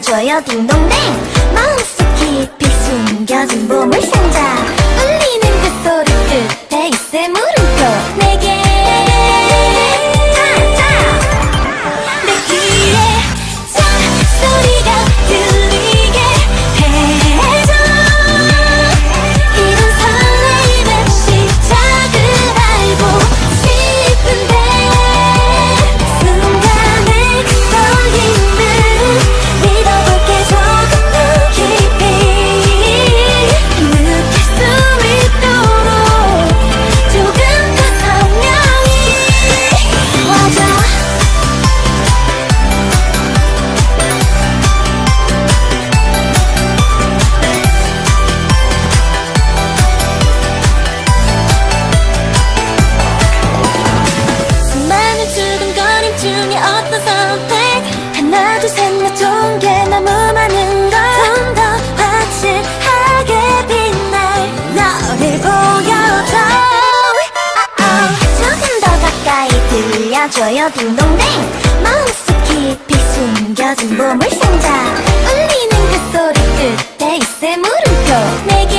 들려줘요 딩동댕. 마음속 깊이 숨겨진 보물상자. 울리는 그 소리 끝에 있을 물음표. 내게 내 귀에 자 소리가 들리게 해줘. 이런 설레임의 시작을 알고 싶은데 순간의 떨림을 믿어볼게. 조금 더 깊이 느낄 수 있도록 조금 더 선명히 와줘. 수많은 두근거림 중에 어떤 선택. 하나 둘 셋 넷 좋은 게 너무 많은 걸. 좀 더 확실하게 빛날 너를 보여줘. 조금 더 가까이 들려줘요 딩동댕. 마음속 깊이 숨겨진 보물상자. 울리는 그 소리 끝에 있을 물음표. 내게